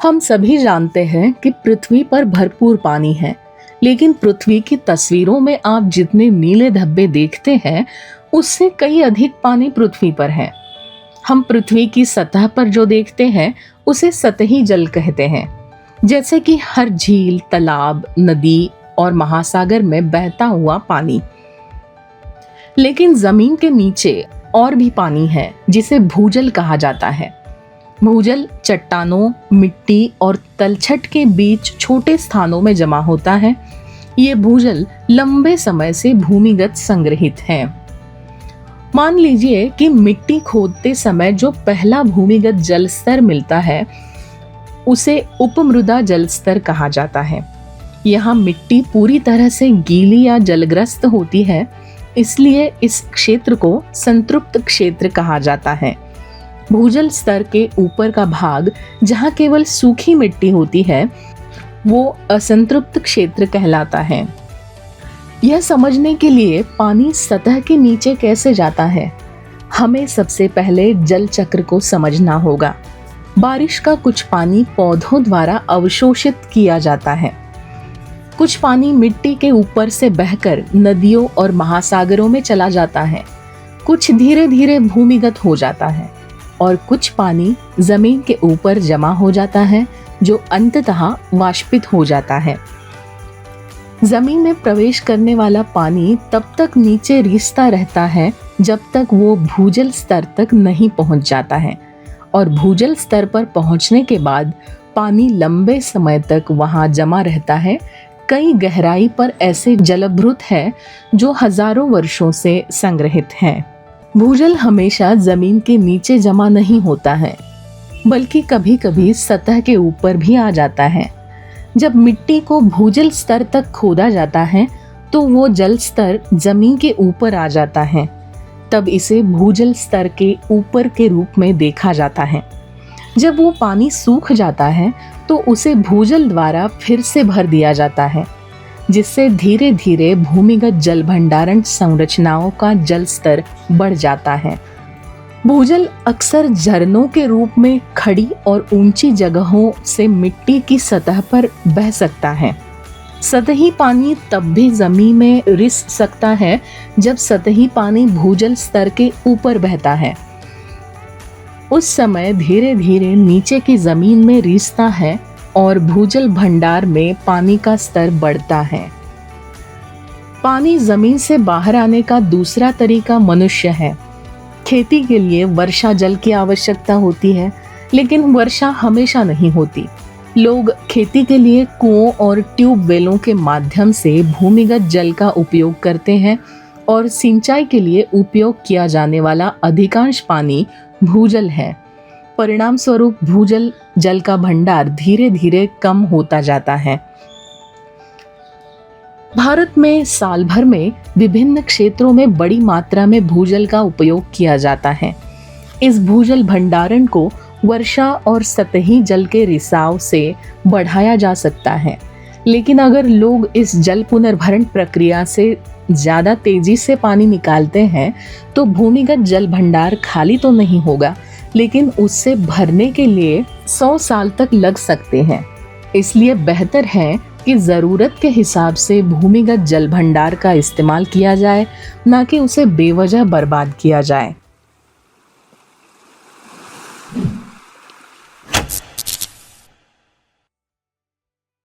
हम सभी जानते हैं कि पृथ्वी पर भरपूर पानी है, लेकिन पृथ्वी की तस्वीरों में आप जितने नीले धब्बे देखते हैं, उससे कई अधिक पानी पृथ्वी पर है। हम पृथ्वी की सतह पर जो देखते हैं, उसे सतही जल कहते हैं, जैसे कि हर झील, तालाब, नदी और महासागर में बहता हुआ पानी। लेकिन जमीन के नीचे और भी पानी है, जिसे भूजल कहा जाता है। भूजल चट्टानों, मिट्टी और तलछट के बीच छोटे स्थानों में जमा होता है। ये भूजल लंबे समय से भूमिगत संग्रहित है। मान लीजिए कि मिट्टी खोदते समय जो पहला भूमिगत जल स्तर मिलता है, उसे उपमृदा जल स्तर कहा जाता है। यहाँ मिट्टी पूरी तरह से गीली या जलग्रस्त होती है, इसलिए इस क्षेत्र को संतृप्त क्षेत्र कहा जाता है। भूजल स्तर के ऊपर का भाग, जहाँ केवल सूखी मिट्टी होती है, वो असंतृप्त क्षेत्र कहलाता है। यह समझने के लिए पानी सतह के नीचे कैसे जाता है, हमें सबसे पहले जल चक्र को समझना होगा। बारिश का कुछ पानी पौधों द्वारा अवशोषित किया जाता है। कुछ पानी मिट्टी के ऊपर से बहकर नदियों और महासागरों में चला जाता है। कुछ धीरे धीरे भूमिगत हो जाता है और कुछ पानी जमीन के ऊपर जमा हो जाता है, जो अंततः वाष्पित हो जाता है। जमीन में प्रवेश करने वाला पानी तब तक नीचे रिसता रहता है जब तक वो भूजल स्तर तक नहीं पहुंच जाता है, और भूजल स्तर पर पहुंचने के बाद पानी लंबे समय तक वहां जमा रहता है। कई गहराई पर ऐसे जलभृत है जो हजारों वर्षों से संग्रहित हैं। भूजल हमेशा जमीन के नीचे जमा नहीं होता है, बल्कि कभी कभी सतह के ऊपर भी आ जाता है। जब मिट्टी को भूजल स्तर तक खोदा जाता है, तो वो जल स्तर जमीन के ऊपर आ जाता है। तब इसे भूजल स्तर के ऊपर के रूप में देखा जाता है। जब वो पानी सूख जाता है, तो उसे भूजल द्वारा फिर से भर दिया जाता है, जिससे धीरे धीरे भूमिगत जल भंडारण संरचनाओं का जल स्तर बढ़ जाता है। भूजल अक्सर झरनों के रूप में खड़ी और ऊंची जगहों से मिट्टी की सतह पर बह सकता है। सतही पानी तब भी जमीन में रिस सकता है जब सतही पानी भूजल स्तर के ऊपर बहता है। उस समय धीरे धीरे नीचे की जमीन में रिसता है और भूजल भंडार में पानी का स्तर बढ़ता है। पानी जमीन से बाहर आने का दूसरा तरीका मनुष्य है। खेती के लिए वर्षा जल की आवश्यकता होती है, लेकिन वर्षा हमेशा नहीं होती। लोग खेती के लिए कुओं और ट्यूबवेलों के माध्यम से भूमिगत जल का उपयोग करते हैं, और सिंचाई के लिए उपयोग किया जाने वाला अधिकांश पानी भूजल है। परिणाम स्वरूप भूजल जल का भंडार धीरे धीरे कम होता जाता है। भारत में साल भर में विभिन्न क्षेत्रों में बड़ी मात्रा में भूजल का उपयोग किया जाता है। इस भूजल भंडारण को वर्षा और सतही जल के रिसाव से बढ़ाया जा सकता है, लेकिन अगर लोग इस जल पुनर्भरण प्रक्रिया से ज्यादा तेजी से पानी निकालते हैं, तो भूमिगत जल भंडार खाली तो नहीं होगा, लेकिन उससे भरने के लिए 100 साल तक लग सकते हैं। इसलिए बेहतर है कि ज़रूरत के हिसाब से भूमिगत जल भंडार का इस्तेमाल किया जाए, ना कि उसे बेवजह बर्बाद किया जाए।